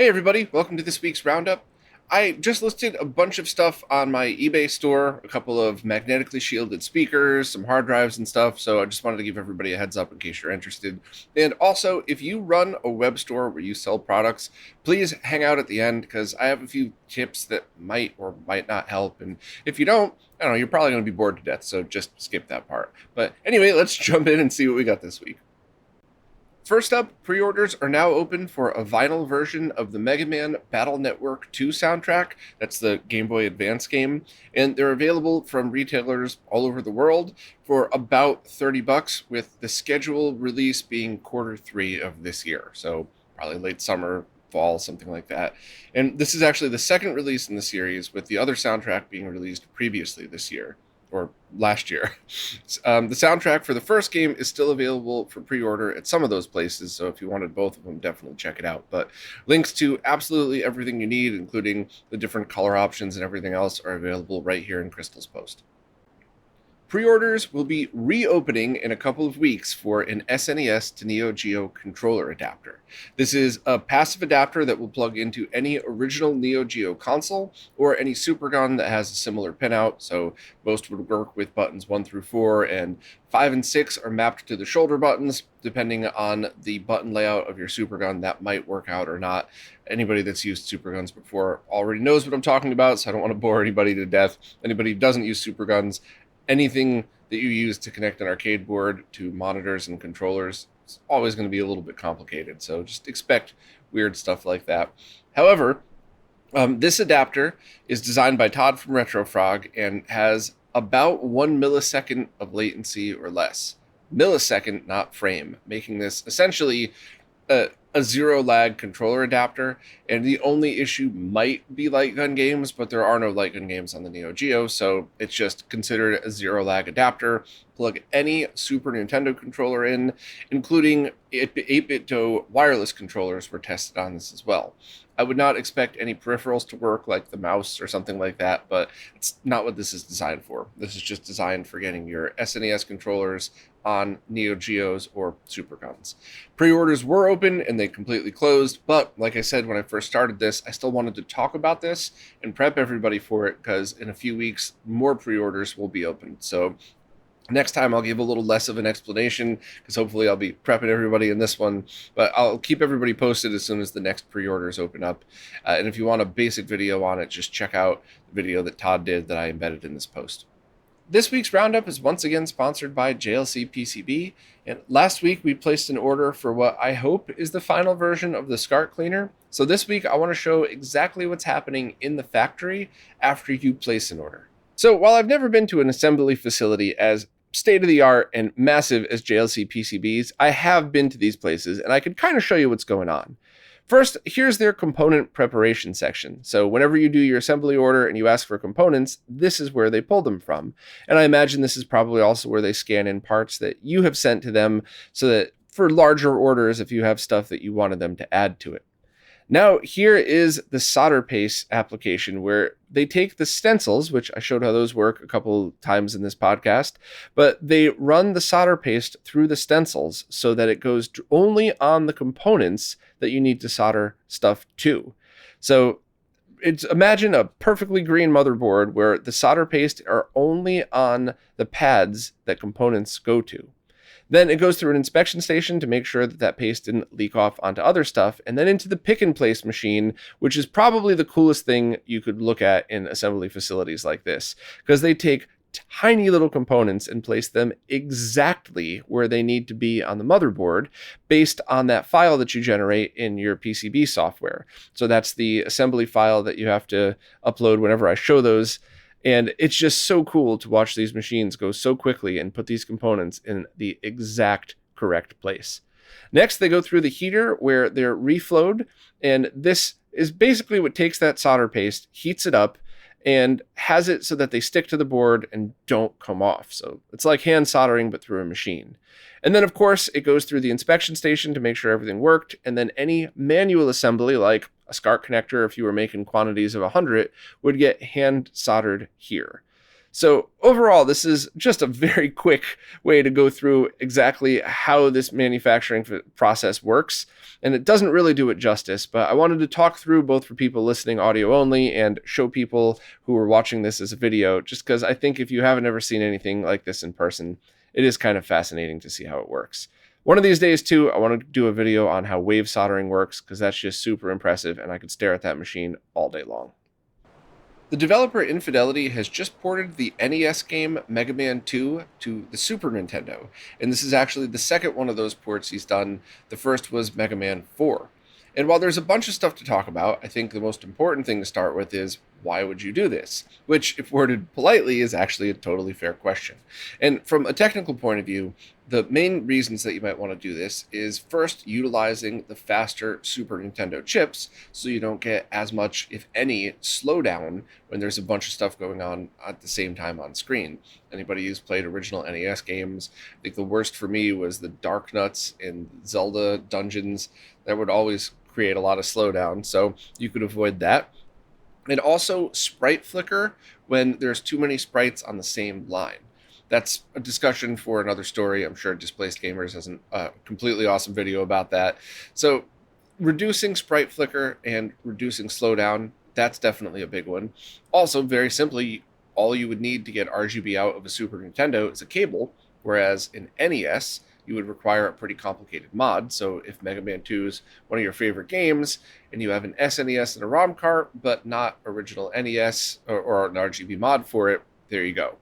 Hey everybody, welcome to this week's Roundup. I just listed a bunch of stuff on my eBay store, a couple of magnetically shielded speakers, some hard drives and stuff, so I just wanted to give everybody a heads up in case you're interested. And also, if you run a web store where you sell products, please hang out at the end because I have a few tips that might or might not help, and if you don't, I don't know, you're probably going to be bored to death, so just skip that part. But anyway, let's jump in and see what we got this week. First up, pre-orders are now open for a vinyl version of the Mega Man Battle Network 2 soundtrack. That's the Game Boy Advance game. And they're available from retailers all over the world for about $30, with the scheduled release being Q3 of this year. So probably late summer, fall, something like that. And this is actually the second release in the series, with the other soundtrack being released previously this year. Or last year. The soundtrack for the first game is still available for pre-order at some of those places, so if you wanted both of them, definitely check it out. But links to absolutely everything you need, including the different color options and everything else, are available right here in Crystal's post. Pre-orders will be reopening in a couple of weeks for an SNES to Neo Geo controller adapter. This is a passive adapter that will plug into any original Neo Geo console or any Supergun that has a similar pinout, so most would work with buttons 1 through 4, and 5 and 6 are mapped to the shoulder buttons. Depending on the button layout of your Supergun, that might work out or not. Anybody that's used Superguns before already knows what I'm talking about, so I don't want to bore anybody to death. Anybody who doesn't use Superguns, anything that you use to connect an arcade board to monitors and controllers is always going to be a little bit complicated, so just expect weird stuff like that. However, this adapter is designed by Todd from RetroFrog and has about 1 millisecond of latency or less. Millisecond, not frame, making this essentially a zero lag controller adapter. And the only issue might be light gun games, but there are no light gun games on the Neo Geo, so it's just considered a zero lag adapter. Plug any Super Nintendo controller in, including 8BitDo wireless controllers were tested on this as well. I would not expect any peripherals to work, like the mouse or something like that, but it's not what this is designed for. This is just designed for getting your SNES controllers on Neo Geos or Superguns. Pre-orders were open and they completely closed, but like I said when I first started this, I still wanted to talk about this and prep everybody for it, because in a few weeks, more pre-orders will be open. So next time I'll give a little less of an explanation, because hopefully I'll be prepping everybody in this one, but I'll keep everybody posted as soon as the next pre-orders open up. And if you want a basic video on it, just check out the video that Todd did that I embedded in this post. This week's Roundup is once again sponsored by JLCPCB, and last week we placed an order for what I hope is the final version of the SCART cleaner. So this week I want to show exactly what's happening in the factory after you place an order. So while I've never been to an assembly facility as state-of-the-art and massive as JLC PCBs, I have been to these places and I could kind of show you what's going on. First, here's their component preparation section. So whenever you do your assembly order and you ask for components, this is where they pull them from. And I imagine this is probably also where they scan in parts that you have sent to them, so that for larger orders, if you have stuff that you wanted them to add to it. Now, here is the solder paste application, where they take the stencils, which I showed how those work a couple times in this podcast, but they run the solder paste through the stencils so that it goes only on the components that you need to solder stuff to. So imagine a perfectly green motherboard where the solder paste are only on the pads that components go to. Then it goes through an inspection station to make sure that that paste didn't leak off onto other stuff, and then into the pick and place machine, which is probably the coolest thing you could look at in assembly facilities like this, because they take tiny little components and place them exactly where they need to be on the motherboard based on that file that you generate in your PCB software. So that's the assembly file that you have to upload whenever I show those. And it's just so cool to watch these machines go so quickly and put these components in the exact correct place. Next, they go through the heater where they're reflowed. And this is basically what takes that solder paste, heats it up, and has it so that they stick to the board and don't come off. So it's like hand soldering, but through a machine. And then, of course, it goes through the inspection station to make sure everything worked. And then any manual assembly, like a SCART connector, if you were making quantities of 100, would get hand soldered here. So overall, this is just a very quick way to go through exactly how this manufacturing process works. And it doesn't really do it justice, but I wanted to talk through both for people listening audio only and show people who are watching this as a video, just because I think if you haven't ever seen anything like this in person, it is kind of fascinating to see how it works. One of these days, too, I want to do a video on how wave soldering works, because that's just super impressive, and I could stare at that machine all day long. The developer Infidelity has just ported the NES game Mega Man 2 to the Super Nintendo, and this is actually the second one of those ports he's done. The first was Mega Man 4. And while there's a bunch of stuff to talk about, I think the most important thing to start with is, why would you do this? Which, if worded politely, is actually a totally fair question. And from a technical point of view, the main reasons that you might want to do this is first utilizing the faster Super Nintendo chips so you don't get as much, if any, slowdown when there's a bunch of stuff going on at the same time on screen. Anybody who's played original NES games, I think the worst for me was the Dark Nuts and Zelda dungeons. That would always create a lot of slowdown, so you could avoid that. And also sprite flicker when there's too many sprites on the same line. That's a discussion for another story. I'm sure Displaced Gamers has a completely awesome video about that. So reducing sprite flicker and reducing slowdown, that's definitely a big one. Also, very simply, all you would need to get RGB out of a Super Nintendo is a cable, whereas in NES, you would require a pretty complicated mod. So if Mega Man 2 is one of your favorite games, and you have an SNES and a ROM cart, but not original NES or an RGB mod for it, there you go.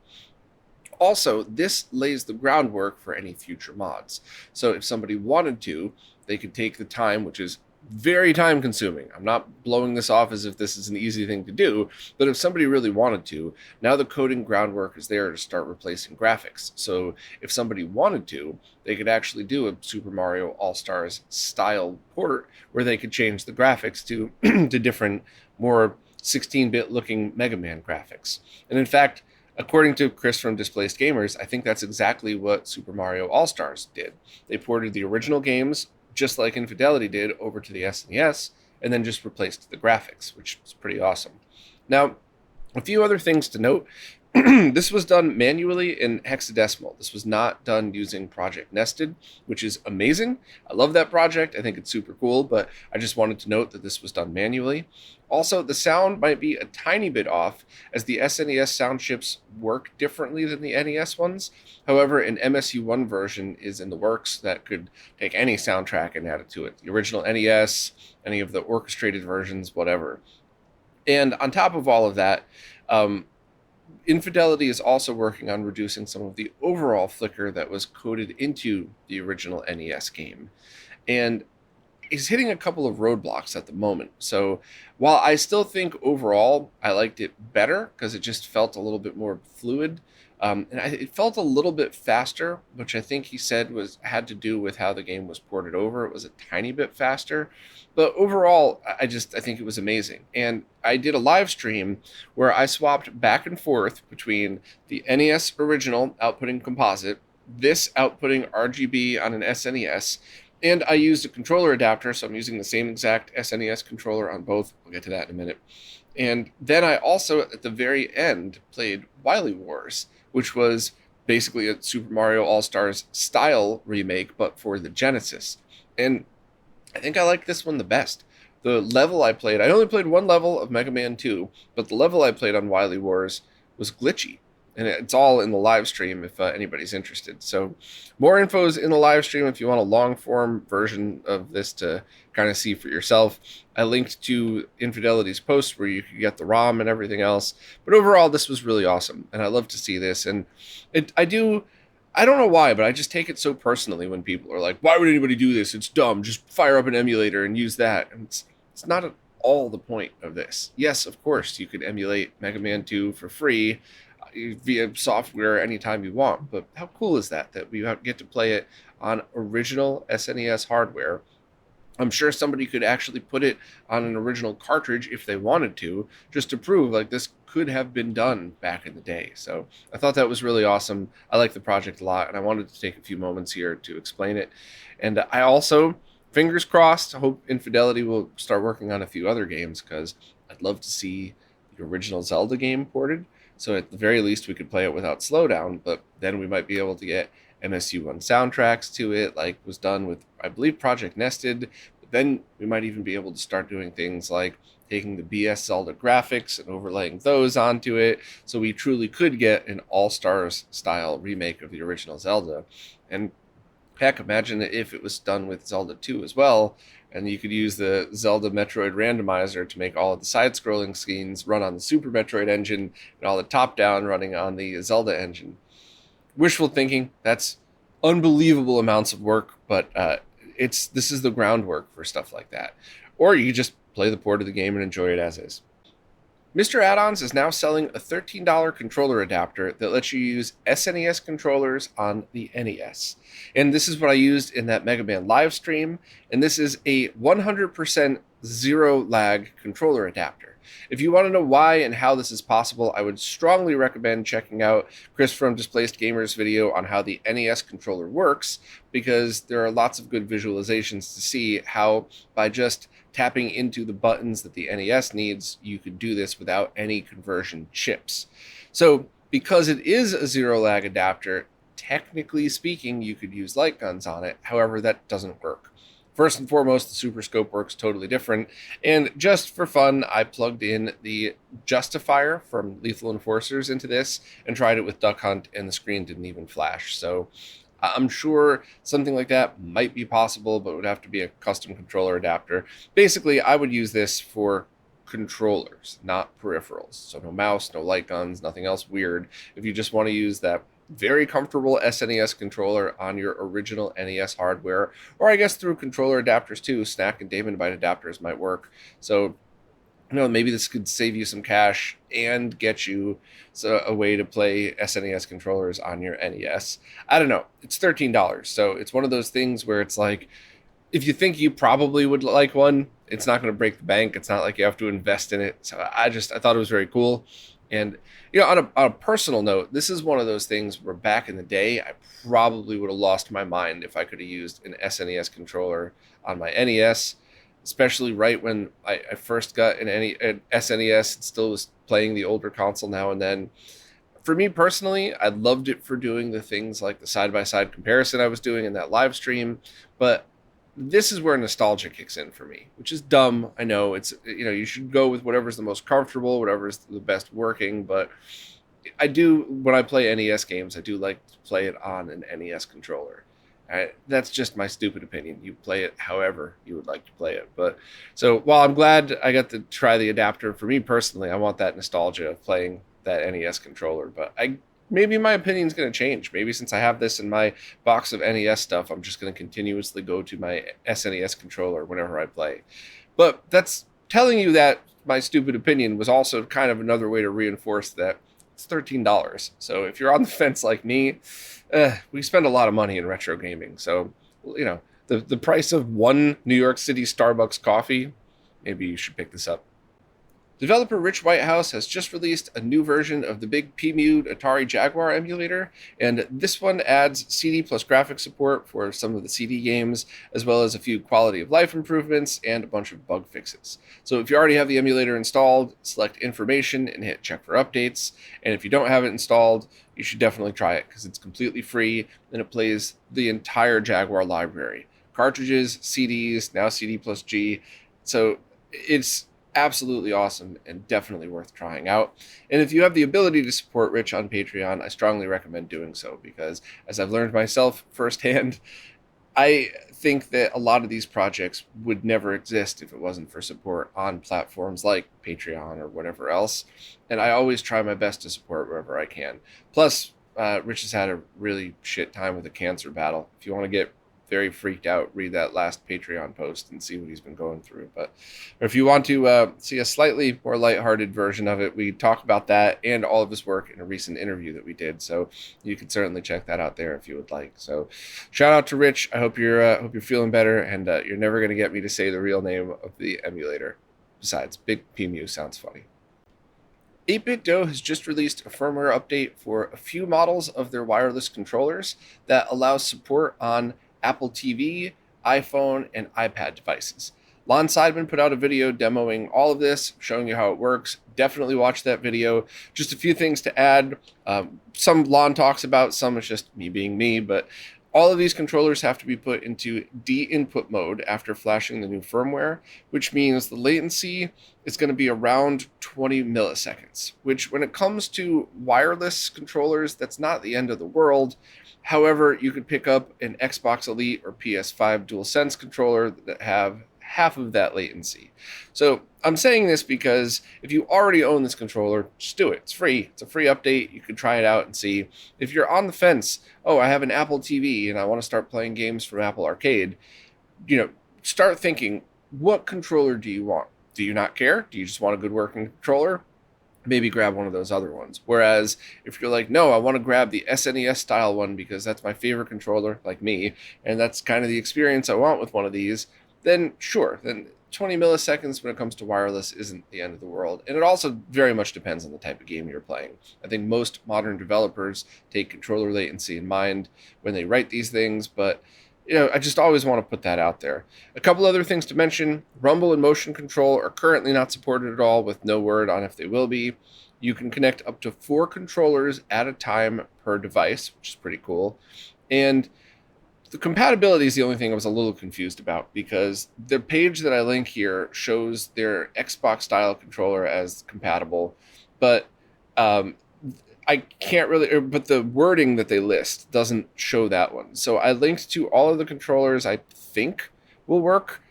Also, this lays the groundwork for any future mods. So if somebody wanted to, they could take the time, which is very time consuming. I'm not blowing this off as if this is an easy thing to do, but if somebody really wanted to, now the coding groundwork is there to start replacing graphics. So if somebody wanted to, they could actually do a Super Mario All-Stars style port where they could change the graphics to, to different, more 16-bit looking Mega Man graphics. And in fact, according to Chris from Displaced Gamers, I think that's exactly what Super Mario All-Stars did. They ported the original games, just like Infidelity did, over to the SNES, and then just replaced the graphics, which is pretty awesome. Now, a few other things to note. This was done manually in hexadecimal. This was not done using Project Nested, which is amazing. I love that project. I think it's super cool, but I just wanted to note that this was done manually. Also, the sound might be a tiny bit off, as the SNES sound chips work differently than the NES ones. However, an MSU1 version is in the works that could take any soundtrack and add it to it. The original NES, any of the orchestrated versions, whatever. And on top of all of that, Infidelity is also working on reducing some of the overall flicker that was coded into the original NES game. And he's hitting a couple of roadblocks at the moment. So while I still think overall I liked it better because it just felt a little bit more fluid, it felt a little bit faster, which I think he said had to do with how the game was ported over. It was a tiny bit faster, but overall, I think it was amazing. And I did a live stream where I swapped back and forth between the NES original outputting composite, this outputting RGB on an SNES, and I used a controller adapter, so I'm using the same exact SNES controller on both. We'll get to that in a minute. And then I also, at the very end, played Wily Wars, which was basically a Super Mario All-Stars style remake, but for the Genesis. And I think I like this one the best. The level I played, I only played one level of Mega Man 2, but the level I played on Wily Wars was glitchy. And it's all in the live stream if anybody's interested. So more info is in the live stream if you want a long form version of this to kind of see for yourself. I linked to Infidelity's post where you could get the ROM and everything else. But overall, this was really awesome. And I love to see this. And I don't know why, but I just take it so personally when people are like, why would anybody do this? It's dumb. Just fire up an emulator and use that. And it's not at all the point of this. Yes, of course, you could emulate Mega Man 2 for free via software anytime you want, but how cool is that we get to play it on original SNES hardware? I'm sure somebody could actually put it on an original cartridge if they wanted to, just to prove like this could have been done back in the day. So I thought that was really awesome. I like the project a lot, and I wanted to take a few moments here to explain it. And I also, fingers crossed, hope Infidelity will start working on a few other games, because I'd love to see the original Zelda game ported. So at the very least, we could play it without slowdown, but then we might be able to get MSU1 soundtracks to it, like was done with, I believe, Project Nested. But then we might even be able to start doing things like taking the BS Zelda graphics and overlaying those onto it. So we truly could get an All-Stars style remake of the original Zelda. And heck, imagine if it was done with Zelda 2 as well, and you could use the Zelda Metroid randomizer to make all of the side-scrolling scenes run on the Super Metroid engine and all the top-down running on the Zelda engine. Wishful thinking, that's unbelievable amounts of work, but this is the groundwork for stuff like that. Or you just play the port of the game and enjoy it as is. Mr. Add-ons is now selling a $13 controller adapter that lets you use SNES controllers on the NES. And this is what I used in that Mega Man live stream, and this is a 100% zero lag controller adapter. If you want to know why and how this is possible, I would strongly recommend checking out Chris from Displaced Gamer's video on how the NES controller works, because there are lots of good visualizations to see how by just tapping into the buttons that the NES needs, you could do this without any conversion chips. So because it is a zero lag adapter, technically speaking, you could use light guns on it. However, that doesn't work. First and foremost, the Super Scope works totally different. And just for fun, I plugged in the Justifier from Lethal Enforcers into this and tried it with Duck Hunt, and the screen didn't even flash. So I'm sure something like that might be possible, but it would have to be a custom controller adapter. Basically, I would use this for controllers, not peripherals. So no mouse, no light guns, nothing else weird. If you just want to use that very comfortable SNES controller on your original NES hardware, or I guess through controller adapters too, Snack and Damon Byte adapters might work. So maybe this could save you some cash and get you a way to play SNES controllers on your NES. I don't know. It's $13. So it's one of those things where it's like, if you think you probably would like one, it's not going to break the bank. It's not like you have to invest in it. So I thought it was very cool. And, on a personal note, this is one of those things where back in the day, I probably would have lost my mind if I could have used an SNES controller on my NES, especially right when I first got an SNES and still was playing the older console now and then. For me personally, I loved it for doing the things like the side-by-side comparison I was doing in that live stream, but this is where nostalgia kicks in for me, which is dumb. I know it's, you should go with whatever's the most comfortable, whatever's the best working, but when I play NES games, I do like to play it on an NES controller. That's just my stupid opinion. You play it however you would like to play it. But so while I'm glad I got to try the adapter, for me personally, I want that nostalgia of playing that NES controller, but maybe my opinion's going to change. Maybe since I have this in my box of NES stuff, I'm just going to continuously go to my SNES controller whenever I play. But that's telling you that my stupid opinion was also kind of another way to reinforce that it's $13. So if you're on the fence like me, we spend a lot of money in retro gaming. So, the price of one New York City Starbucks coffee, maybe you should pick this up. Developer Rich Whitehouse has just released a new version of the big PMU'd Atari Jaguar emulator, and this one adds CD plus graphics support for some of the CD games, as well as a few quality of life improvements and a bunch of bug fixes. So if you already have the emulator installed, select Information and hit Check for Updates, and if you don't have it installed, you should definitely try it because it's completely free and it plays the entire Jaguar library. Cartridges, CDs, now CD plus G, so it's absolutely awesome and definitely worth trying out. And if you have the ability to support Rich on Patreon, I strongly recommend doing so because, as I've learned myself firsthand, I think that a lot of these projects would never exist if it wasn't for support on platforms like Patreon or whatever else. And I always try my best to support wherever I can. Plus, Rich has had a really shit time with a cancer battle. If you want to get very freaked out, read that last Patreon post and see what he's been going through. But if you want to see a slightly more lighthearted version of it, we talk about that and all of his work in a recent interview that we did. So you can certainly check that out there if you would like. So shout out to Rich. I hope you're feeling better, and you're never going to get me to say the real name of the emulator. Besides, Big PMU sounds funny. 8-Bit Do has just released a firmware update for a few models of their wireless controllers that allows support on Apple TV, iPhone, and iPad devices. Lon Seidman put out a video demoing all of this, showing you how it works. Definitely watch that video. Just a few things to add. Some Lon talks about, some is just me being me, but all of these controllers have to be put into de-input mode after flashing the new firmware, which means the latency is going to be around 20 milliseconds, which when it comes to wireless controllers, that's not the end of the world. However, you could pick up an Xbox Elite or PS5 DualSense controller that have half of that latency. So I'm saying this because if you already own this controller, just do it. It's free. It's a free update. You can try it out and see. If you're on the fence, oh, I have an Apple TV and I want to start playing games from Apple Arcade, start thinking, what controller do you want? Do you not care? Do you just want a good working controller? Maybe grab one of those other ones. Whereas if you're like, no, I want to grab the SNES style one because that's my favorite controller, like me, and that's kind of the experience I want with one of these, then sure, then 20 milliseconds when it comes to wireless isn't the end of the world. And it also very much depends on the type of game you're playing. I think most modern developers take controller latency in mind when they write these things, but I just always want to put that out there. A couple other things to mention: rumble and motion control are currently not supported at all, with no word on if they will be. You can connect up to 4 controllers at a time per device, which is pretty cool. And the compatibility is the only thing I was a little confused about, because the page that I link here shows their Xbox style controller as compatible, but I can't really, but the wording that they list doesn't show that one. So I linked to all of the controllers I think will work.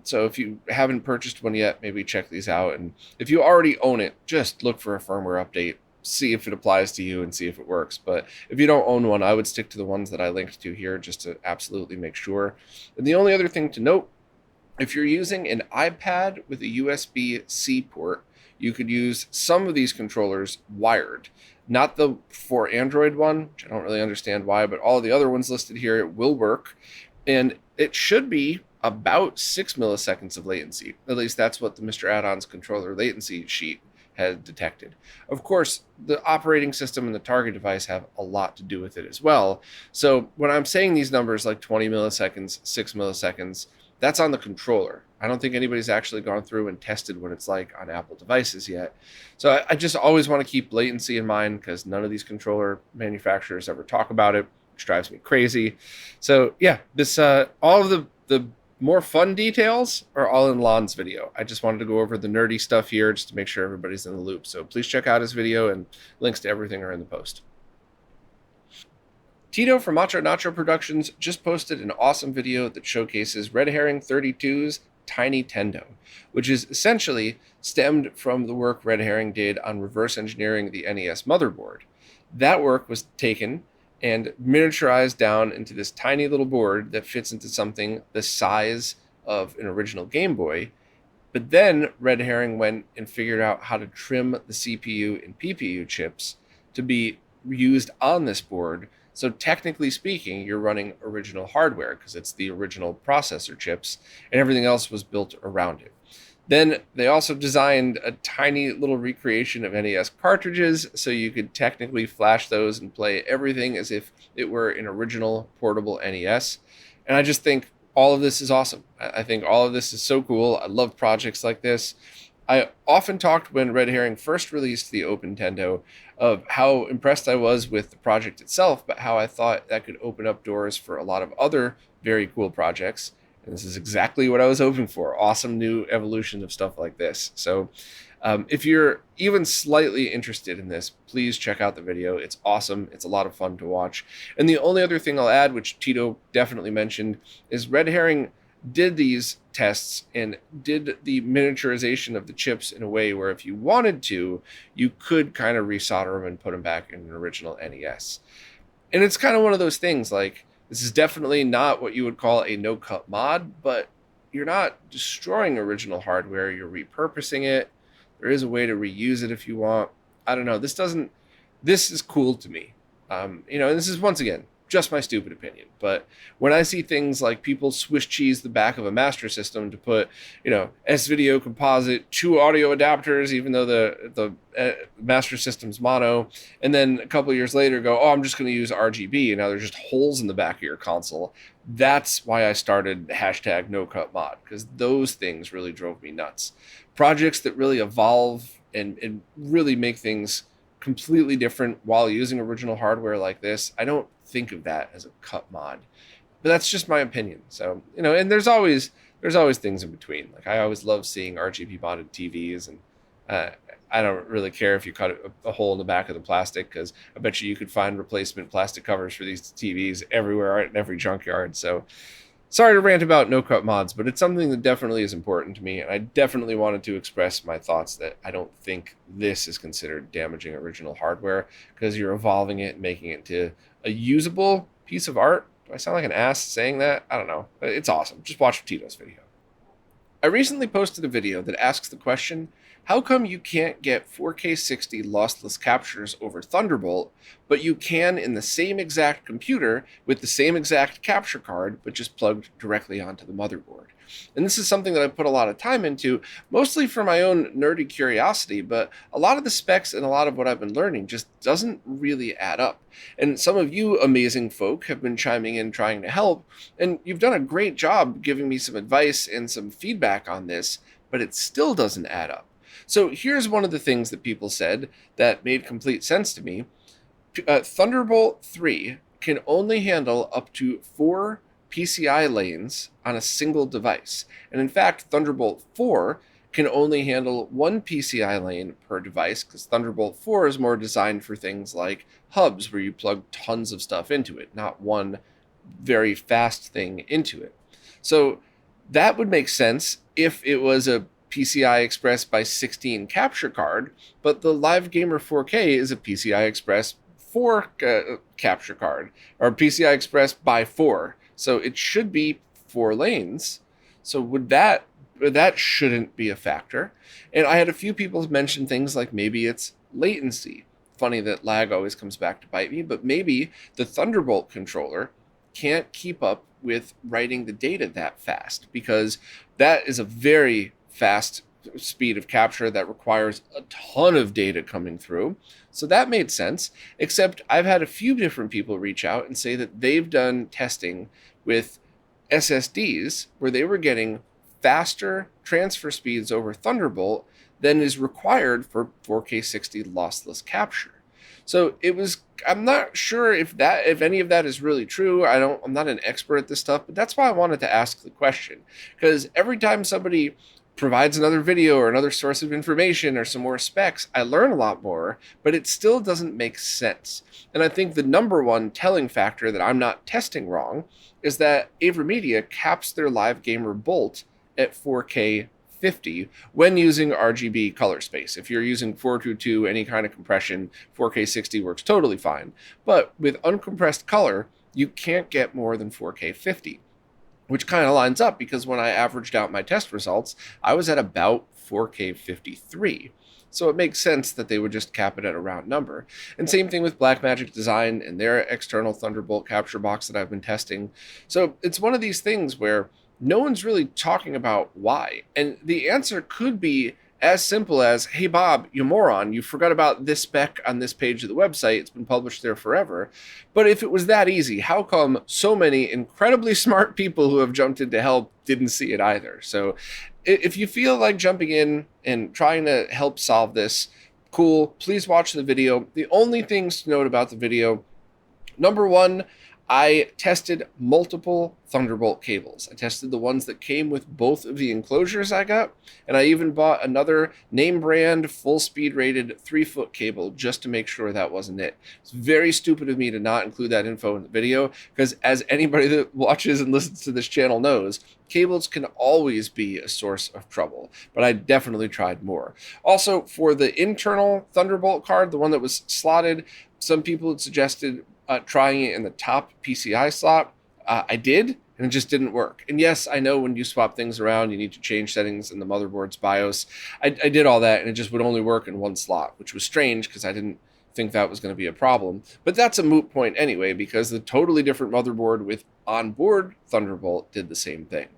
So if you haven't purchased one yet, maybe check these out. And if you already own it, just look for a firmware update, see if it applies to you and see if it works. But if you don't own one, I would stick to the ones that I linked to here just to absolutely make sure. And the only other thing to note, if you're using an iPad with a USB-C port, you could use some of these controllers wired. Not the for Android one, which I don't really understand why, but all the other ones listed here, it will work. And it should be about 6 milliseconds of latency. At least that's what the Mr. Add-on's controller latency sheet had detected. Of course, the operating system and the target device have a lot to do with it as well. So when I'm saying these numbers like 20 milliseconds, 6 milliseconds, that's on the controller. I don't think anybody's actually gone through and tested what it's like on Apple devices yet. So I just always want to keep latency in mind, because none of these controller manufacturers ever talk about it, which drives me crazy. So yeah, this all of the more fun details are all in Lon's video. I just wanted to go over the nerdy stuff here just to make sure everybody's in the loop. So please check out his video, and links to everything are in the post. Tito from Macho Nacho Productions just posted an awesome video that showcases Red Herring 32's TinyTendo, which is essentially stemmed from the work Red Herring did on reverse engineering the NES motherboard. That work was taken and miniaturized down into this tiny little board that fits into something the size of an original Game Boy. But then Red Herring went and figured out how to trim the CPU and PPU chips to be used on this board. So technically speaking, you're running original hardware because it's the original processor chips, and everything else was built around it. Then they also designed a tiny little recreation of NES cartridges, so you could technically flash those and play everything as if it were an original portable NES. And I just think all of this is awesome. I think all of this is so cool. I love projects like this. I often talked when Red Herring first released the OpenTendo of how impressed I was with the project itself, but how I thought that could open up doors for a lot of other very cool projects. And this is exactly what I was hoping for. Awesome new evolution of stuff like this. So if you're even slightly interested in this, please check out the video. It's awesome. It's a lot of fun to watch. And the only other thing I'll add, which Tito definitely mentioned, is Red Herring did these tests and did the miniaturization of the chips in a way where if you wanted to, you could kind of resolder them and put them back in an original NES. And it's kind of one of those things, like, this is definitely not what you would call a no-cut mod, but you're not destroying original hardware, you're repurposing it. There is a way to reuse it if you want. I don't know, this is cool to me. And this is, once again, just my stupid opinion. But when I see things like people Swiss cheese the back of a master system to put, S-Video composite, 2 audio adapters, even though the master system's mono, and then a couple of years later go, oh, I'm just going to use RGB, and now there's just holes in the back of your console. That's why I started hashtag NoCutMod, because those things really drove me nuts. Projects that really evolve and really make things completely different while using original hardware like this, I don't think of that as a cut mod. But that's just my opinion. So, and there's always things in between. Like, I always love seeing RGB modded TVs, and I don't really care if you cut a hole in the back of the plastic, because I bet you could find replacement plastic covers for these TVs everywhere in every junkyard. So sorry to rant about no-cut mods, but it's something that definitely is important to me, and I definitely wanted to express my thoughts that I don't think this is considered damaging original hardware, because you're evolving it and making it into a usable piece of art. Do I sound like an ass saying that? I don't know. It's awesome. Just watch Tito's video. I recently posted a video that asks the question, how come you can't get 4K 60 lossless captures over Thunderbolt, but you can in the same exact computer with the same exact capture card, but just plugged directly onto the motherboard? And this is something that I put a lot of time into, mostly for my own nerdy curiosity, but a lot of the specs and a lot of what I've been learning just doesn't really add up. And some of you amazing folk have been chiming in trying to help, and you've done a great job giving me some advice and some feedback on this, but it still doesn't add up. So here's one of the things that people said that made complete sense to me. Thunderbolt 3 can only handle up to 4 PCI lanes on a single device. And in fact, Thunderbolt 4 can only handle 1 PCI lane per device, because Thunderbolt 4 is more designed for things like hubs where you plug tons of stuff into it, not one very fast thing into it. So that would make sense if it was a PCI Express by 16 capture card, but the Live Gamer 4K is a PCI Express 4 capture card, or PCI Express by 4. So it should be 4 lanes. So that shouldn't be a factor. And I had a few people mention things like maybe it's latency. Funny that lag always comes back to bite me, but maybe the Thunderbolt controller can't keep up with writing the data that fast, because that is a very fast speed of capture that requires a ton of data coming through. So that made sense, except I've had a few different people reach out and say that they've done testing with SSDs where they were getting faster transfer speeds over Thunderbolt than is required for 4K 60 lossless capture. So I'm not sure if any of that is really true. I'm not an expert at this stuff, but that's why I wanted to ask the question, because every time somebody provides another video or another source of information or some more specs, I learn a lot more, but it still doesn't make sense. And I think the number one telling factor that I'm not testing wrong is that AverMedia caps their Live Gamer Bolt at 4K 50 when using RGB color space. If you're using 422, any kind of compression, 4K 60 works totally fine. But with uncompressed color, you can't get more than 4K 50. Which kind of lines up, because when I averaged out my test results, I was at about 4K 53. So it makes sense that they would just cap it at a round number. And same thing with Blackmagic Design and their external Thunderbolt capture box that I've been testing. So it's one of these things where no one's really talking about why. And the answer could be as simple as, hey, Bob, you moron, you forgot about this spec on this page of the website. It's been published there forever. But if it was that easy, how come so many incredibly smart people who have jumped in to help didn't see it either? So if you feel like jumping in and trying to help solve this, cool, please watch the video. The only things to note about the video, number one, I tested multiple Thunderbolt cables. I tested the ones that came with both of the enclosures I got, and I even bought another name brand, full speed rated 3-foot cable just to make sure that wasn't it. It's very stupid of me to not include that info in the video, because as anybody that watches and listens to this channel knows, cables can always be a source of trouble, but I definitely tried more. Also, for the internal Thunderbolt card, the one that was slotted, some people had suggested trying it in the top PCI slot. I did, and it just didn't work. And yes, I know when you swap things around, you need to change settings in the motherboard's BIOS. I did all that, and it just would only work in one slot, which was strange because I didn't think that was going to be a problem. But that's a moot point anyway, because the totally different motherboard with onboard Thunderbolt did the same thing.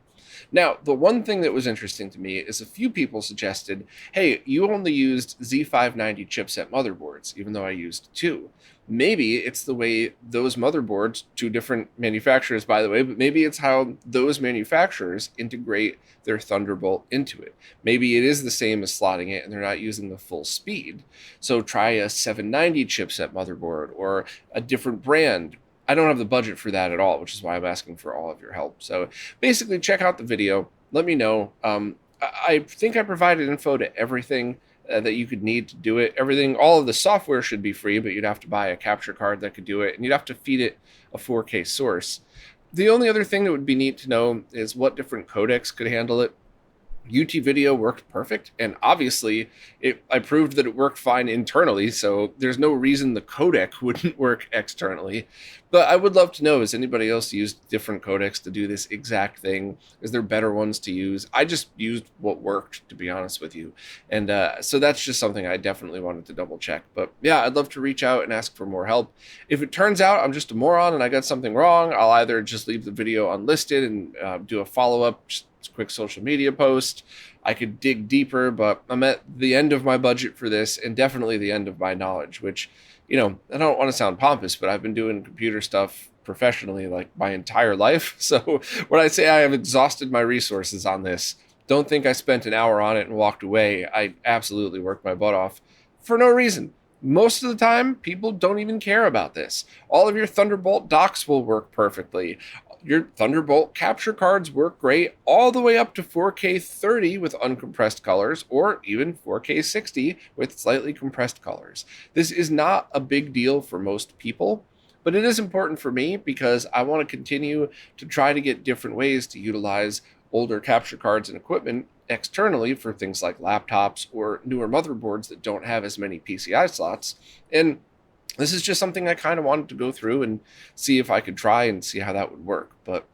Now, the one thing that was interesting to me is a few people suggested, hey, you only used Z590 chipset motherboards, even though I used two. Maybe it's the way those motherboards, two different manufacturers, by the way, but maybe it's how those manufacturers integrate their Thunderbolt into it. Maybe it is the same as slotting it and they're not using the full speed. So try a 790 chipset motherboard or a different brand. I don't have the budget for that at all, which is why I'm asking for all of your help. So basically, check out the video. Let me know. I think I provided info to everything that you could need to do it. Everything, all of the software should be free, but you'd have to buy a capture card that could do it, and you'd have to feed it a 4K source. The only other thing that would be neat to know is what different codecs could handle it. UT Video worked perfect, and obviously I proved that it worked fine internally, so there's no reason the codec wouldn't work externally. But I would love to know, has anybody else used different codecs to do this exact thing? Is there better ones to use? I just used what worked, to be honest with you. And so that's just something I definitely wanted to double check. But yeah, I'd love to reach out and ask for more help. If it turns out I'm just a moron and I got something wrong, I'll either just leave the video unlisted and do a follow-up, quick social media post. I could dig deeper, but I'm at the end of my budget for this and definitely the end of my knowledge, which, you know, I don't want to sound pompous, but I've been doing computer stuff professionally like my entire life. So when I say I have exhausted my resources on this, don't think I spent an hour on it and walked away. I absolutely worked my butt off for no reason. Most of the time, people don't even care about this. All of your Thunderbolt docks will work perfectly. Your Thunderbolt capture cards work great all the way up to 4K 30 with uncompressed colors, or even 4K 60 with slightly compressed colors. This is not a big deal for most people, but it is important for me because I want to continue to try to get different ways to utilize older capture cards and equipment externally for things like laptops or newer motherboards that don't have as many PCI slots. And this is just something I kind of wanted to go through and see if I could try and see how that would work. But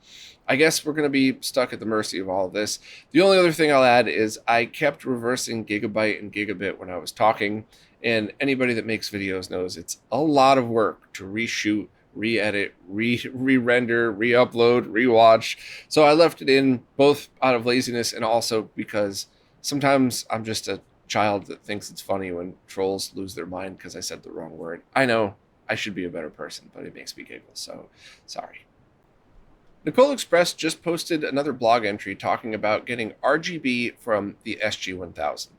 I guess we're going to be stuck at the mercy of all of this. The only other thing I'll add is I kept reversing gigabyte and gigabit when I was talking. And anybody that makes videos knows it's a lot of work to reshoot, re-edit, re-render, re-upload, re-watch. So I left it in both out of laziness and also because sometimes I'm just a child that thinks it's funny when trolls lose their mind because I said the wrong word. I know I should be a better person, but it makes me giggle, so sorry. Nicole Express just posted another blog entry talking about getting RGB from the SG1000.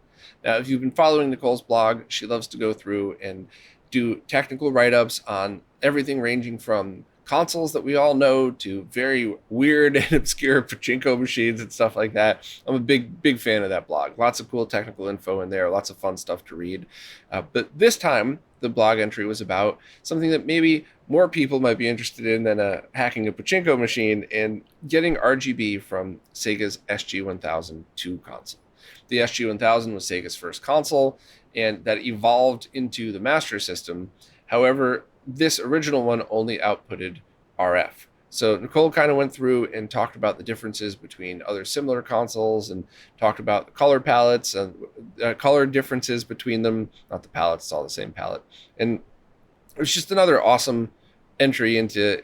Now, if you've been following Nicole's blog, she loves to go through and do technical write-ups on everything ranging from consoles that we all know to very weird and obscure pachinko machines and stuff like that. I'm a big fan of that blog. Lots of cool technical info in there, lots of fun stuff to read. But this time, the blog entry was about something that maybe more people might be interested in than hacking a pachinko machine and getting RGB from Sega's SG1000 II console. The SG1000 was Sega's first console, and that evolved into the Master System. However, this original one only outputted RF. So Nicole kind of went through and talked about the differences between other similar consoles and talked about the color palettes and color differences between them. Not the palettes, it's all the same palette. And it was just another awesome entry into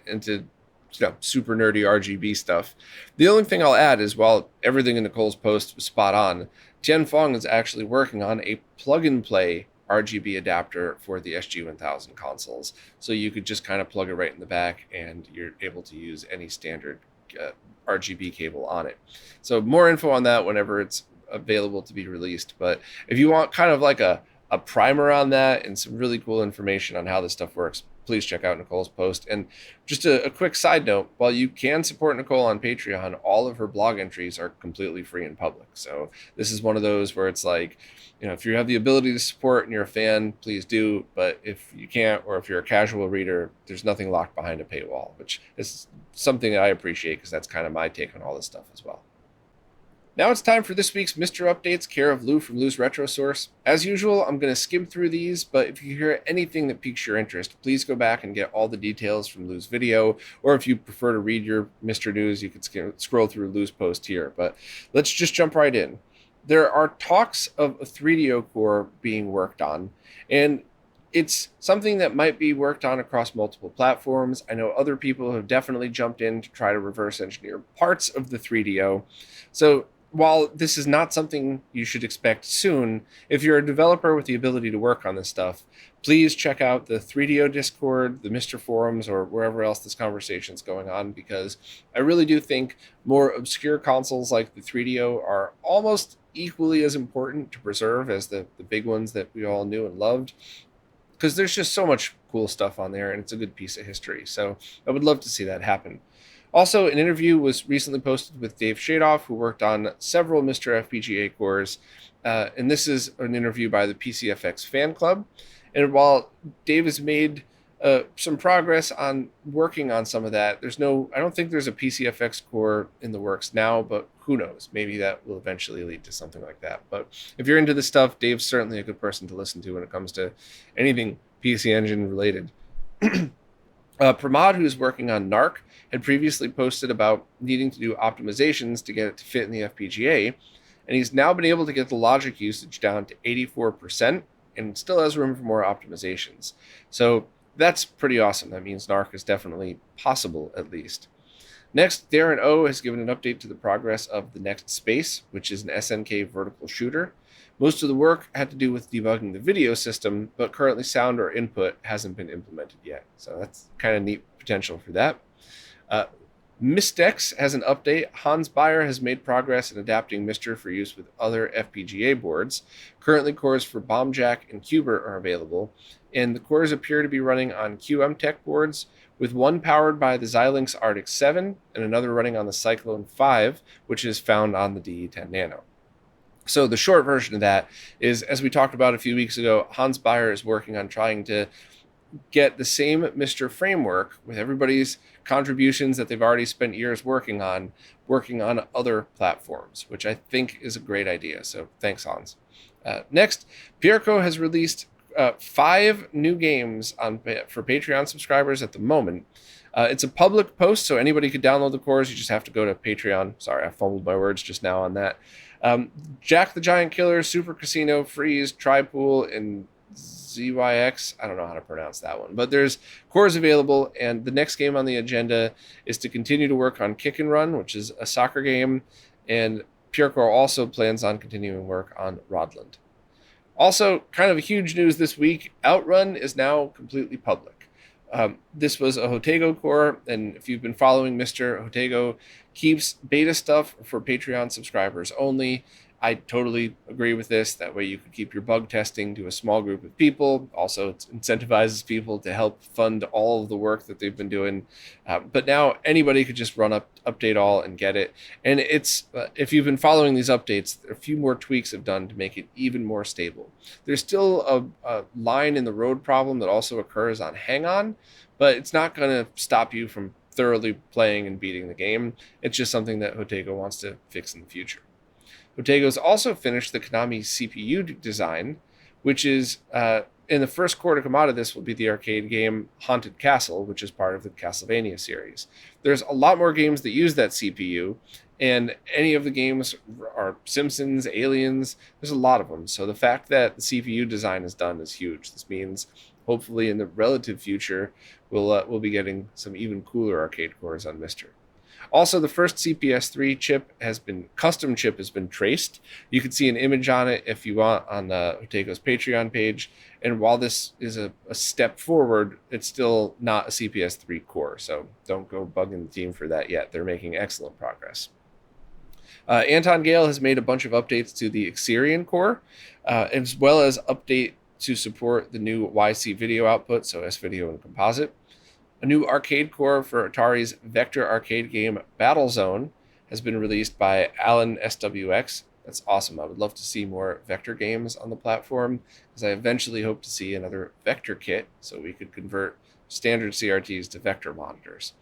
super nerdy RGB stuff. The only thing I'll add is while everything in Nicole's post was spot on, Tianfeng is actually working on a plug-and-play RGB adapter for the SG1000 consoles. So you could just kind of plug it right in the back and you're able to use any standard RGB cable on it. So more info on that whenever it's available to be released. But if you want kind of like a primer on that and some really cool information on how this stuff works, please check out Nicole's post. And just a quick side note, while you can support Nicole on Patreon, all of her blog entries are completely free and public. So this is one of those where it's like, if you have the ability to support and you're a fan, please do. But if you can't, or if you're a casual reader, there's nothing locked behind a paywall, which is something that I appreciate because that's kind of my take on all this stuff as well. Now it's time for this week's Mr. Updates, care of Lou from Lou's Retro Source. As usual, I'm going to skim through these, but if you hear anything that piques your interest, please go back and get all the details from Lou's video, or if you prefer to read your Mr. News, you can scroll through Lou's post here. But let's just jump right in. There are talks of a 3DO core being worked on, and It's something that might be worked on across multiple platforms. I know other people have definitely jumped in to try to reverse engineer parts of the 3DO. So while this is not something you should expect soon, if you're a developer with the ability to work on this stuff, please check out the 3DO Discord, the Mr. Forums, or wherever else this conversation is going on, because I really do think more obscure consoles like the 3DO are almost equally as important to preserve as the big ones that we all knew and loved, because there's just so much cool stuff on there, and it's a good piece of history. So I would love to see that happen. Also, an interview was recently posted with Dave Shadoff, who worked on several Mr. FPGA cores, and this is an interview by the PCFX fan club. And while Dave has made some progress on working on some of that, I don't think there's a PCFX core in the works now, but who knows? Maybe that will eventually lead to something like that. But if you're into this stuff, Dave's certainly a good person to listen to when it comes to anything PC Engine related. Pramod, who's working on NARC, had previously posted about needing to do optimizations to get it to fit in the FPGA, and he's now been able to get the logic usage down to 84%, and still has room for more optimizations. So that's pretty awesome. That means NARC is definitely possible, at least. Next, Darren O has given an update to the progress of the Next Space, which is an SNK vertical shooter. Most of the work had to do with debugging the video system, but currently sound or input hasn't been implemented yet. So that's kind of neat potential for that. Mystex has an update. Hans Beyer has made progress in adapting Mister for use with other FPGA boards. Currently, cores for BombJack and Qbert are available, and the cores appear to be running on QMTech boards, with one powered by the Xilinx Arctic 7 and another running on the Cyclone 5, which is found on the DE10 Nano. So the short version of that is, as we talked about a few weeks ago, Hans Beyer is working on trying to get the same Mr. framework with everybody's contributions that they've already spent years working on other platforms, which I think is a great idea. So thanks, Hans. Next, Pierco has released 5 new games for Patreon subscribers at the moment. It's a public post, so anybody could download the cores. You just have to go to Patreon. Sorry, I fumbled my words just now on that. Jack the Giant Killer, Super Casino, Freeze, Tripool, and ZYX. I don't know how to pronounce that one, but there's cores available, and the next game on the agenda is to continue to work on Kick and Run, which is a soccer game, and Purecore also plans on continuing work on Rodland. Also, kind of huge news this week, Outrun is now completely public. This was a Hotego core, and if you've been following Mr. Hotego keeps beta stuff for Patreon subscribers only. I totally agree with this. That way you can keep your bug testing to a small group of people. Also, it incentivizes people to help fund all of the work that they've been doing. But now anybody could just run update all and get it. And it's if you've been following these updates, a few more tweaks have done to make it even more stable. There's still a line in the road problem that also occurs on Hang On, but it's not going to stop you from thoroughly playing and beating the game. It's just something that Hotego wants to fix in the future. Hotego's also finished the Konami CPU design, which is, in the first core to come out of this will be the arcade game Haunted Castle, which is part of the Castlevania series. There's a lot more games that use that CPU, and any of the games are Simpsons, Aliens, there's a lot of them. So the fact that the CPU design is done is huge. This means hopefully in the relative future, we'll be getting some even cooler arcade cores on Mister. Also, the first CPS3 custom chip has been traced. You can see an image on it if you want on Hotego's Patreon page. And while this is a step forward, it's still not a CPS3 core. So don't go bugging the team for that yet. They're making excellent progress. Anton Gale has made a bunch of updates to the Xerion core, as well as update to support the new YC video output, so S-Video and Composite. A new arcade core for Atari's vector arcade game Battlezone has been released by Alan SWX. That's awesome. I would love to see more vector games on the platform, because I eventually hope to see another vector kit so we could convert standard CRTs to vector monitors.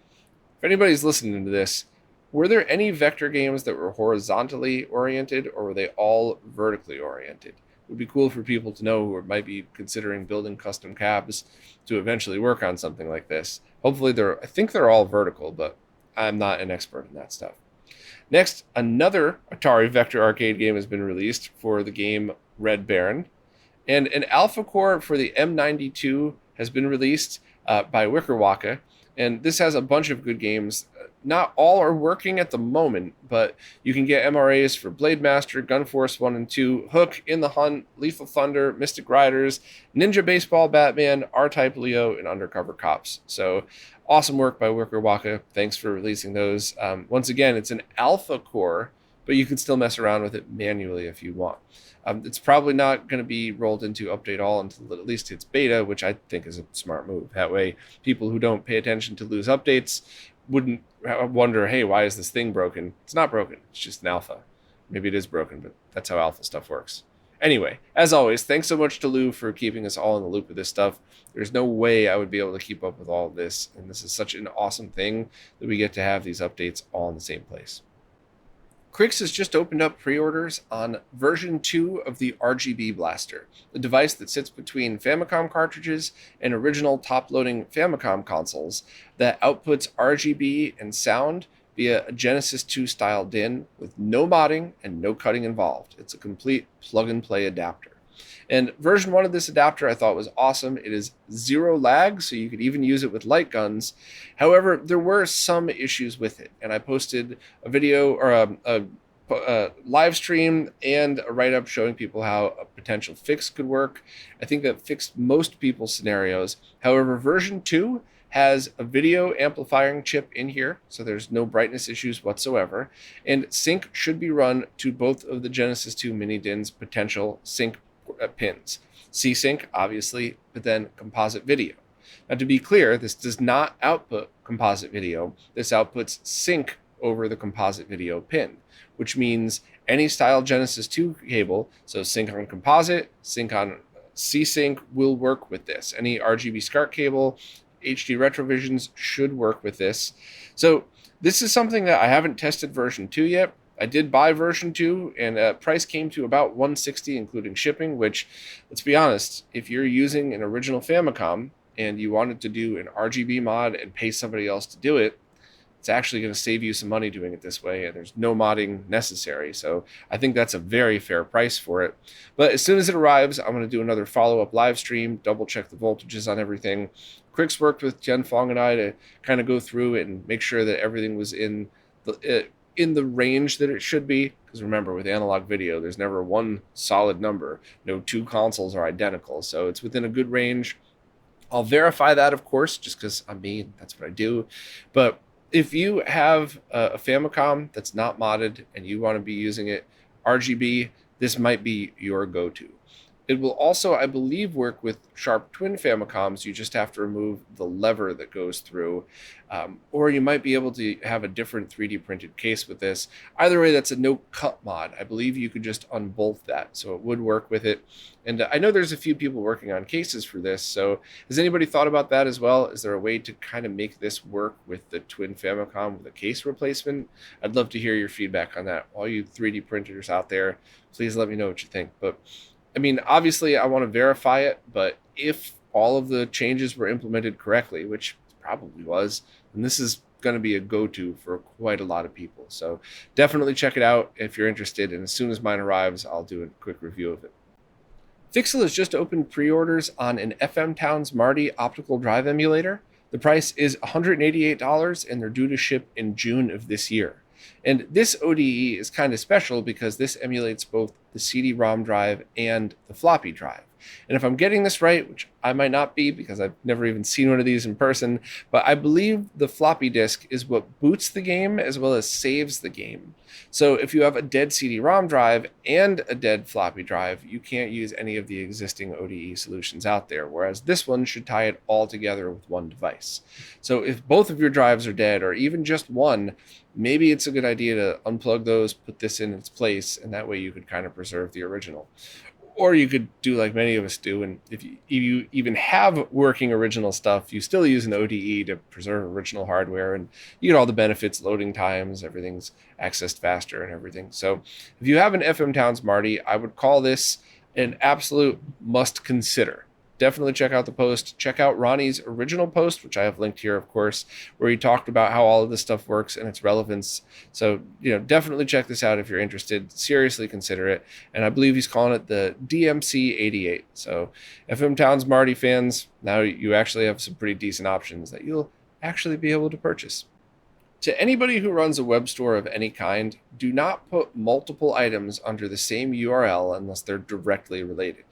If anybody's listening to this, were there any vector games that were horizontally oriented, or were they all vertically oriented? It would be cool for people to know who might be considering building custom cabs to eventually work on something like this. Hopefully I think they're all vertical, but I'm not an expert in that stuff. Next, another Atari Vector arcade game has been released for the game Red Baron. And an alpha core for the M92 has been released by Wickerwaka, and this has a bunch of good games. Not all are working at the moment, but you can get MRAs for Blade Master, Gun Force 1 and 2, Hook, In the Hunt, Lethal Thunder, Mystic Riders, Ninja Baseball Batman, R-Type Leo, and Undercover Cops. So awesome work by Wickerwaka. Thanks for releasing those. Once again, it's an alpha core, but you can still mess around with it manually if you want. It's probably not going to be rolled into Update All until at least it's beta, which I think is a smart move. That way, people who don't pay attention to lose updates wouldn't wonder, hey, why is this thing broken? It's not broken. It's just an alpha. Maybe it is broken, but that's how alpha stuff works. Anyway, as always, thanks so much to Lou for keeping us all in the loop of this stuff. There's no way I would be able to keep up with all of this, and this is such an awesome thing that we get to have these updates all in the same place. Crix has just opened up pre-orders on version 2 of the RGB Blaster, the device that sits between Famicom cartridges and original top-loading Famicom consoles that outputs RGB and sound via a Genesis 2 style DIN with no modding and no cutting involved. It's a complete plug-and-play adapter. And version 1 of this adapter I thought was awesome. It is zero lag, so you could even use it with light guns. However, there were some issues with it, and I posted a video or a live stream and a write-up showing people how a potential fix could work. I think that fixed most people's scenarios. However, version 2 has a video amplifying chip in here, so there's no brightness issues whatsoever, and sync should be run to both of the Genesis 2 mini DIN's potential sync pins. C-Sync, obviously, but then composite video. Now, to be clear, this does not output composite video. This outputs sync over the composite video pin, which means any style Genesis 2 cable, so sync on composite, sync on C-Sync, will work with this. Any RGB SCART cable, HD Retrovisions should work with this. So this is something that I haven't tested version 2 yet. I did buy version 2, and price came to about $160, including shipping, which, let's be honest, if you're using an original Famicom and you wanted to do an RGB mod and pay somebody else to do it, it's actually going to save you some money doing it this way, and there's no modding necessary. So I think that's a very fair price for it. But as soon as it arrives, I'm going to do another follow-up live stream, double-check the voltages on everything. Crix worked with Jen Fong and I to kind of go through it and make sure that everything was in the range that it should be, because remember, with analog video, there's never one solid number. No two consoles are identical, so it's within a good range. I'll verify that, of course, just because I'm me, that's what I do. But if you have a Famicom that's not modded and you want to be using it RGB, this might be your go-to. It will also, I believe, work with Sharp Twin Famicoms. You just have to remove the lever that goes through. Or you might be able to have a different 3D printed case with this. Either way, that's a no-cut mod. I believe you could just unbolt that, so it would work with it. And I know there's a few people working on cases for this, so has anybody thought about that as well? Is there a way to kind of make this work with the Twin Famicom with a case replacement? I'd love to hear your feedback on that. All you 3D printers out there, please let me know what you think. But I mean, obviously, I want to verify it, but if all of the changes were implemented correctly, which probably was, then this is going to be a go-to for quite a lot of people. So definitely check it out if you're interested, and as soon as mine arrives, I'll do a quick review of it. Fixel has just opened pre-orders on an FM Towns Marty optical drive emulator. The price is $188, and they're due to ship in June of this year. And this ODE is kind of special because this emulates both the CD-ROM drive and the floppy drive. And if I'm getting this right, which I might not be because I've never even seen one of these in person, but I believe the floppy disk is what boots the game as well as saves the game. So if you have a dead CD-ROM drive and a dead floppy drive, you can't use any of the existing ODE solutions out there, whereas this one should tie it all together with one device. So if both of your drives are dead, or even just one, maybe it's a good idea to unplug those, put this in its place, and that way you could kind of preserve the original. Or you could do like many of us do, and if you even have working original stuff, you still use an ODE to preserve original hardware, and you get all the benefits, loading times, everything's accessed faster and everything. So if you have an FM Towns Marty, I would call this an absolute must consider. definitely check out the post. Check out Ronnie's original post, which I have linked here, of course, where he talked about how all of this stuff works and its relevance. So, definitely check this out if you're interested. Seriously consider it. And I believe he's calling it the DMC88. So FM Towns Marty fans, now you actually have some pretty decent options that you'll actually be able to purchase. To anybody who runs a web store of any kind, do not put multiple items under the same URL unless they're directly related.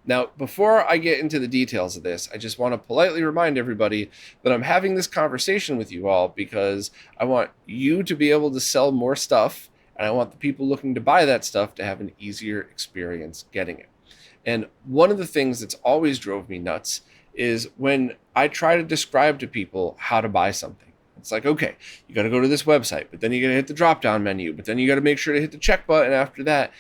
Now, before I get into the details of this, I just want to politely remind everybody that I'm having this conversation with you all because I want you to be able to sell more stuff, and I want the people looking to buy that stuff to have an easier experience getting it. And one of the things that's always drove me nuts is when I try to describe to people how to buy something. It's like, okay, you got to go to this website, but then you got to hit the drop-down menu, but then you got to make sure to hit the check button after that.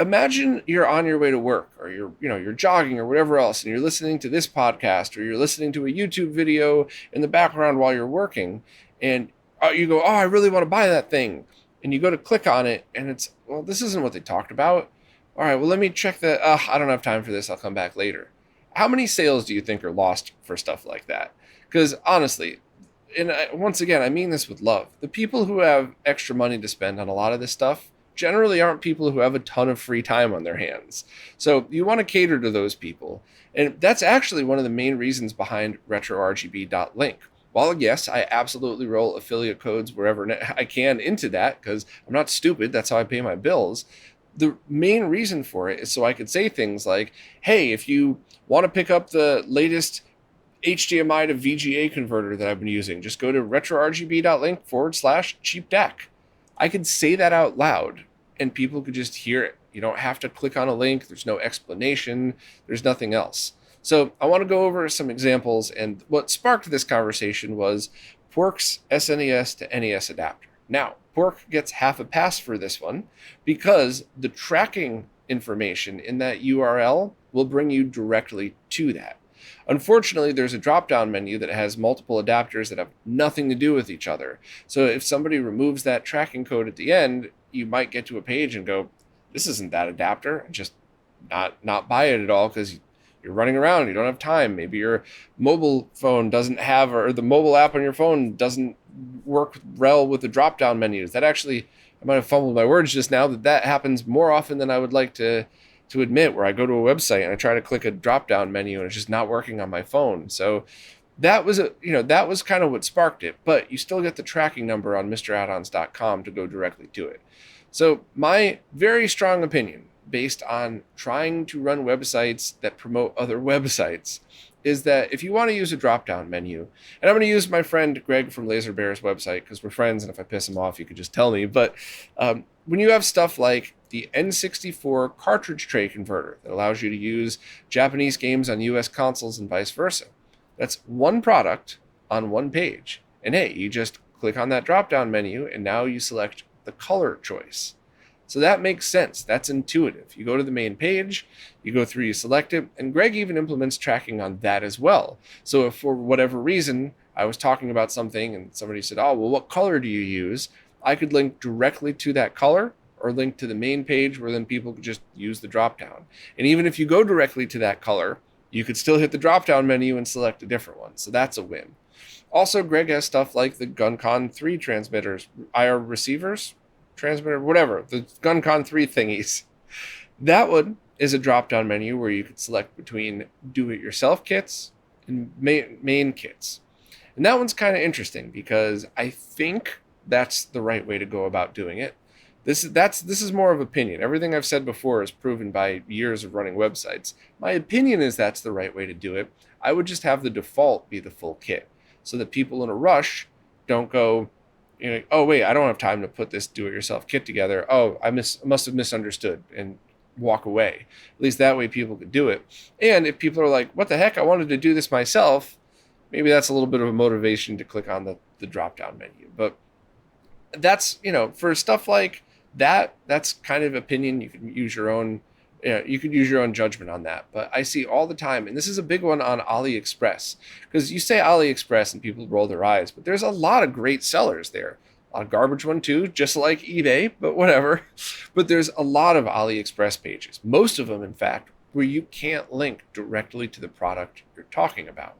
Imagine you're on your way to work, or you're jogging or whatever else, and you're listening to this podcast, or you're listening to a YouTube video in the background while you're working, and you go, oh, I really want to buy that thing. And you go to click on it, and it's, well, this isn't what they talked about. All right, well, let me check that. I don't have time for this. I'll come back later. How many sales do you think are lost for stuff like that? Because honestly, and once again, I mean this with love, the people who have extra money to spend on a lot of this stuff generally aren't people who have a ton of free time on their hands. So you want to cater to those people. And that's actually one of the main reasons behind RetroRGB.link. While yes, I absolutely roll affiliate codes wherever I can into that because I'm not stupid. That's how I pay my bills. The main reason for it is so I could say things like, hey, if you want to pick up the latest HDMI to VGA converter that I've been using, just go to retrorgb.link/cheap DAC. I could say that out loud and people could just hear it. You don't have to click on a link. There's no explanation. There's nothing else. So I want to go over some examples, and what sparked this conversation was Pork's SNES to NES adapter. Now, Pork gets half a pass for this one because the tracking information in that URL will bring you directly to that. Unfortunately, there's a drop-down menu that has multiple adapters that have nothing to do with each other. So if somebody removes that tracking code at the end, you might get to a page and go, this isn't that adapter, and just not buy it at all because you're running around, you don't have time. Maybe your mobile phone doesn't have, or the mobile app on your phone doesn't work well with the drop-down menus. That actually, I might have fumbled my words just now, that happens more often than I would like to admit, where I go to a website and I try to click a drop-down menu and it's just not working on my phone. So that was that was kind of what sparked it, but you still get the tracking number on MrAddons.com to go directly to it. So my very strong opinion, based on trying to run websites that promote other websites, is that if you want to use a drop-down menu, and I'm going to use my friend Greg from Laser Bear's website because we're friends, and if I piss him off, you could just tell me, but when you have stuff like the N64 cartridge tray converter that allows you to use Japanese games on US consoles and vice versa, that's one product on one page. And hey, you just click on that drop-down menu, and now you select the color choice. So that makes sense. That's intuitive. You go to the main page, you go through, you select it, and Greg even implements tracking on that as well. So if for whatever reason I was talking about something and somebody said, oh, well, what color do you use? I could link directly to that color or link to the main page where then people could just use the drop-down. And even if you go directly to that color, you could still hit the drop-down menu and select a different one. So that's a win. Also, Greg has stuff like the GunCon 3 transmitters, IR receivers, transmitter, whatever, the GunCon 3 thingies. That one is a drop-down menu where you could select between do-it-yourself kits and main kits. And that one's kind of interesting because I think that's the right way to go about doing it. This is more of opinion. Everything I've said before is proven by years of running websites. My opinion is that's the right way to do it. I would just have the default be the full kit so that people in a rush don't go, oh, wait, I don't have time to put this do-it-yourself kit together. Oh, I must have misunderstood and walk away. At least that way people could do it. And if people are like, what the heck, I wanted to do this myself, maybe that's a little bit of a motivation to click on the drop-down menu. But that's, for stuff like that, that's kind of opinion. You can use your own judgment on that. But I see all the time, and this is a big one on AliExpress, because you say AliExpress and people roll their eyes, but there's a lot of great sellers there. A lot of garbage one too, just like eBay, but whatever. But there's a lot of AliExpress pages. Most of them, in fact, where you can't link directly to the product you're talking about.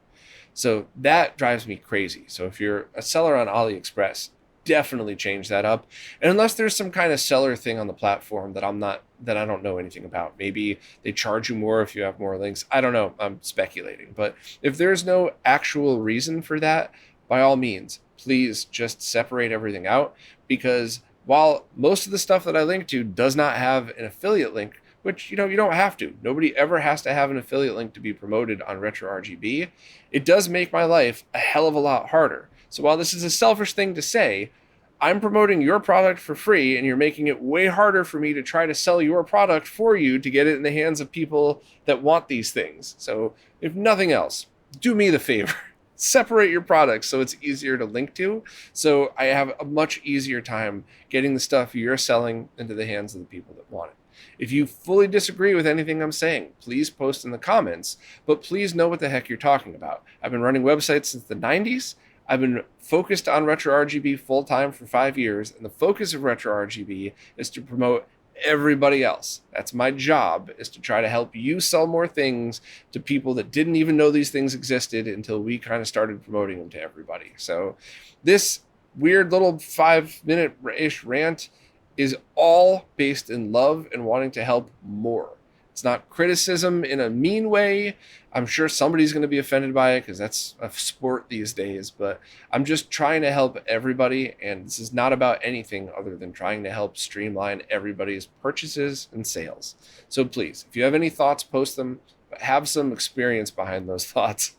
So that drives me crazy. So if you're a seller on AliExpress, definitely change that up. And unless there's some kind of seller thing on the platform that I don't know anything about. Maybe they charge you more if you have more links. I don't know. I'm speculating. But if there's no actual reason for that, by all means, please just separate everything out, because while most of the stuff that I link to does not have an affiliate link, which, you don't have to. Nobody ever has to have an affiliate link to be promoted on RetroRGB. It does make my life a hell of a lot harder. So while this is a selfish thing to say, I'm promoting your product for free, and you're making it way harder for me to try to sell your product for you to get it in the hands of people that want these things. So if nothing else, do me the favor. Separate your products so it's easier to link to, so I have a much easier time getting the stuff you're selling into the hands of the people that want it. If you fully disagree with anything I'm saying, please post in the comments, but please know what the heck you're talking about. I've been running websites since the 90s. I've been focused on RetroRGB full-time for 5 years, and the focus of RetroRGB is to promote everybody else. That's my job, is to try to help you sell more things to people that didn't even know these things existed until we kind of started promoting them to everybody. So this weird little 5-minute-ish rant is all based in love and wanting to help more. It's not criticism in a mean way. I'm sure somebody's going to be offended by it because that's a sport these days, but I'm just trying to help everybody, and this is not about anything other than trying to help streamline everybody's purchases and sales. So please, if you have any thoughts, post them, but have some experience behind those thoughts.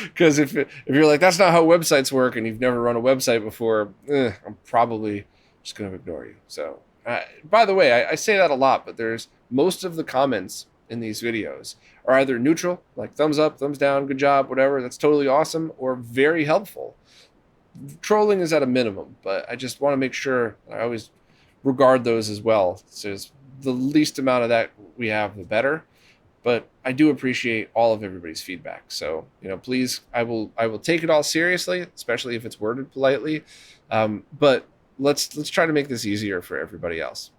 Because if you're like, that's not how websites work, and you've never run a website before, I'm probably just going to ignore you. So, by the way, I say that a lot, but there's most of the comments in these videos are either neutral, like thumbs up, thumbs down, good job, whatever, that's totally awesome, or very helpful. Trolling is at a minimum, but I just want to make sure I always regard those as well. So the least amount of that we have, the better. But I do appreciate all of everybody's feedback. So, please, I will take it all seriously, especially if it's worded politely. But let's try to make this easier for everybody else.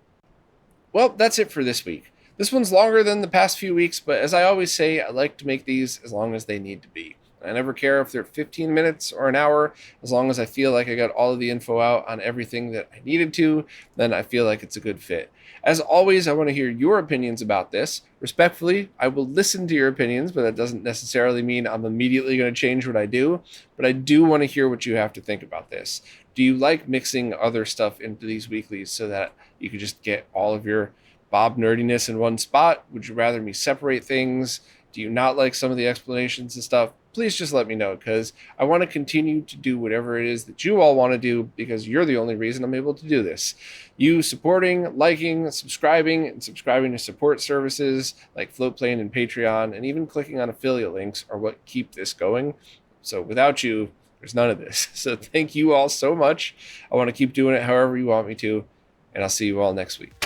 Well, that's it for this week. This one's longer than the past few weeks, but as I always say, I like to make these as long as they need to be. I never care if they're 15 minutes or an hour, as long as I feel like I got all of the info out on everything that I needed to, then I feel like it's a good fit. As always, I want to hear your opinions about this. Respectfully, I will listen to your opinions, but that doesn't necessarily mean I'm immediately going to change what I do. But I do want to hear what you have to think about this. Do you like mixing other stuff into these weeklies so that you can just get all of your Bob nerdiness in one spot? Would you rather me separate things? Do you not like some of the explanations and stuff? Please just let me know, because I want to continue to do whatever it is that you all want to do, because you're the only reason I'm able to do this. You supporting, liking, subscribing, and subscribing to support services like Floatplane and Patreon, and even clicking on affiliate links are what keep this going. So without you, there's none of this. So thank you all so much. I want to keep doing it however you want me to, and I'll see you all next week.